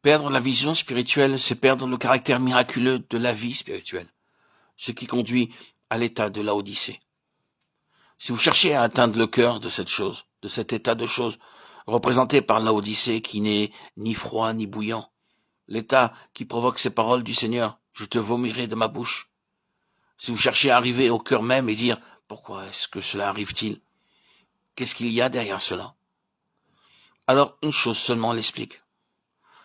Perdre la vision spirituelle, c'est perdre le caractère miraculeux de la vie spirituelle, ce qui conduit à l'état de Laodicée. Si vous cherchez à atteindre le cœur de cette chose, de cet état de choses, représenté par Laodicée qui n'est ni froid ni bouillant, l'état qui provoque ces paroles du Seigneur, je te vomirai de ma bouche. Si vous cherchez à arriver au cœur même et dire, pourquoi est-ce que cela arrive-t-il? Qu'est-ce qu'il y a derrière cela? Alors, une chose seulement l'explique.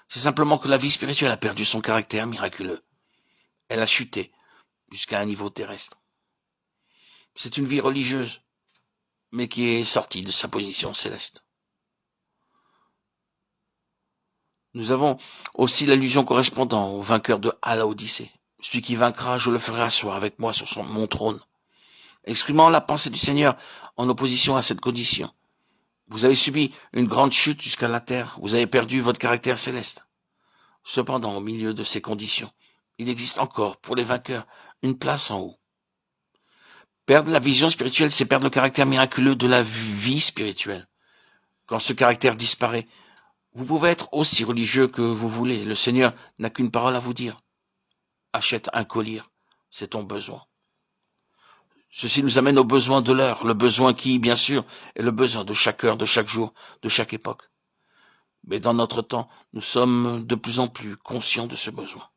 C'est simplement que la vie spirituelle a perdu son caractère miraculeux. Elle a chuté jusqu'à un niveau terrestre. C'est une vie religieuse, mais qui est sortie de sa position céleste. Nous avons aussi l'allusion correspondant au vainqueur de Laodicée. Celui qui vaincra, je le ferai asseoir avec moi sur mon trône, exprimant la pensée du Seigneur en opposition à cette condition. Vous avez subi une grande chute jusqu'à la terre, vous avez perdu votre caractère céleste. Cependant, au milieu de ces conditions, il existe encore, pour les vainqueurs, une place en haut. Perdre la vision spirituelle, c'est perdre le caractère miraculeux de la vie spirituelle. Quand ce caractère disparaît, vous pouvez être aussi religieux que vous voulez. Le Seigneur n'a qu'une parole à vous dire. Achète un collier, c'est ton besoin. Ceci nous amène au besoin de l'heure, le besoin qui, bien sûr, est le besoin de chaque heure, de chaque jour, de chaque époque. Mais dans notre temps, nous sommes de plus en plus conscients de ce besoin.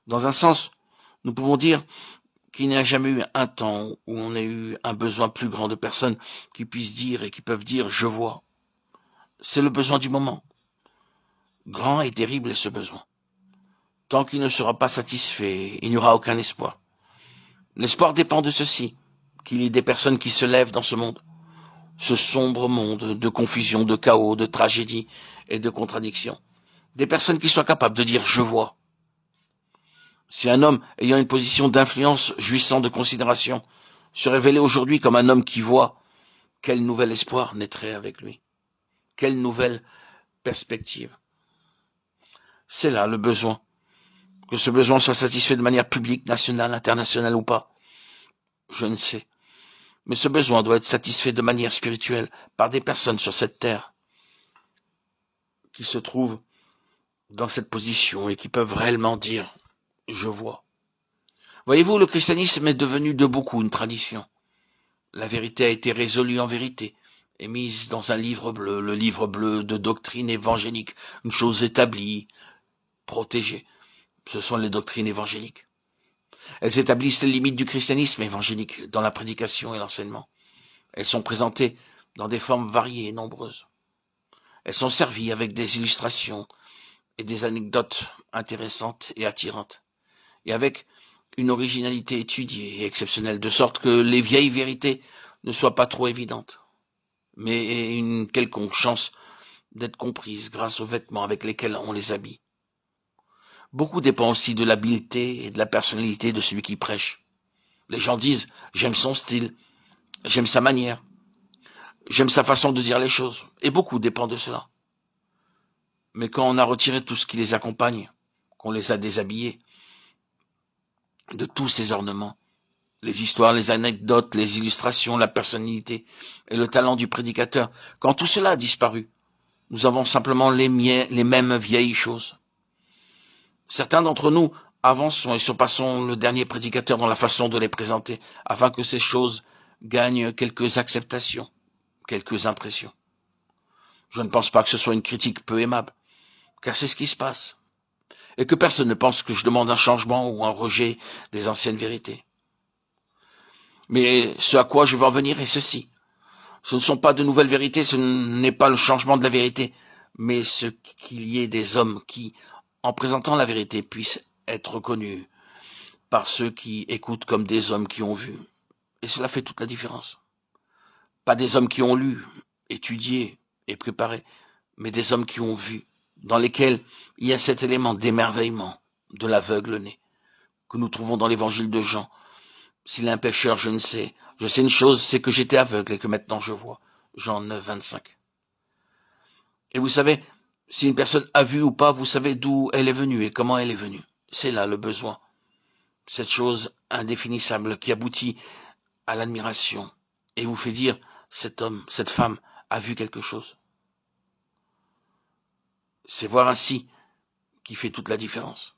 Dans un sens, nous pouvons dire qu'il n'y a jamais eu un temps où on a eu un besoin plus grand de personnes qui puissent dire et qui peuvent dire « je vois ». C'est le besoin du moment. Grand et terrible est ce besoin. Tant qu'il ne sera pas satisfait, il n'y aura aucun espoir. L'espoir dépend de ceci, qu'il y ait des personnes qui se lèvent dans ce monde, ce sombre monde de confusion, de chaos, de tragédie et de contradictions. Des personnes qui soient capables de dire « je vois ». Si un homme ayant une position d'influence jouissant de considération se révélait aujourd'hui comme un homme qui voit, quel nouvel espoir naîtrait avec lui? Quelle nouvelle perspective? C'est là le besoin. Que ce besoin soit satisfait de manière publique, nationale, internationale ou pas, je ne sais. Mais ce besoin doit être satisfait de manière spirituelle par des personnes sur cette terre qui se trouvent dans cette position et qui peuvent réellement dire « je vois ». Voyez-vous, le christianisme est devenu de beaucoup une tradition. La vérité a été résolue en vérité et mise dans un livre bleu, le livre bleu de doctrine évangélique, une chose établie, protégée. Ce sont les doctrines évangéliques. Elles établissent les limites du christianisme évangélique dans la prédication et l'enseignement. Elles sont présentées dans des formes variées et nombreuses. Elles sont servies avec des illustrations et des anecdotes intéressantes et attirantes, et avec une originalité étudiée et exceptionnelle, de sorte que les vieilles vérités ne soient pas trop évidentes, mais aient une quelconque chance d'être comprises grâce aux vêtements avec lesquels on les habille. Beaucoup dépend aussi de l'habileté et de la personnalité de celui qui prêche. Les gens disent « j'aime son style, j'aime sa manière, j'aime sa façon de dire les choses », et beaucoup dépend de cela. Mais quand on a retiré tout ce qui les accompagne, qu'on les a déshabillés de tous ces ornements, les histoires, les anecdotes, les illustrations, la personnalité et le talent du prédicateur, quand tout cela a disparu, nous avons simplement les mêmes vieilles choses. Certains d'entre nous avançons et surpassons le dernier prédicateur dans la façon de les présenter, afin que ces choses gagnent quelques acceptations, quelques impressions. Je ne pense pas que ce soit une critique peu aimable, car c'est ce qui se passe, et que personne ne pense que je demande un changement ou un rejet des anciennes vérités. Mais ce à quoi je veux en venir est ceci. Ce ne sont pas de nouvelles vérités, ce n'est pas le changement de la vérité, mais ce qu'il y ait des hommes qui, en présentant la vérité, puissent être reconnus par ceux qui écoutent comme des hommes qui ont vu. Et cela fait toute la différence. Pas des hommes qui ont lu, étudié et préparé, mais des hommes qui ont vu, dans lesquels il y a cet élément d'émerveillement de l'aveugle-né, que nous trouvons dans l'évangile de Jean. S'il est un pécheur, je ne sais. Je sais une chose, c'est que j'étais aveugle et que maintenant je vois. Jean 9, 25. Et vous savez, si une personne a vu ou pas, vous savez d'où elle est venue et comment elle est venue. C'est là le besoin. Cette chose indéfinissable qui aboutit à l'admiration et vous fait dire, cet homme, cette femme a vu quelque chose. C'est voir ainsi qui fait toute la différence.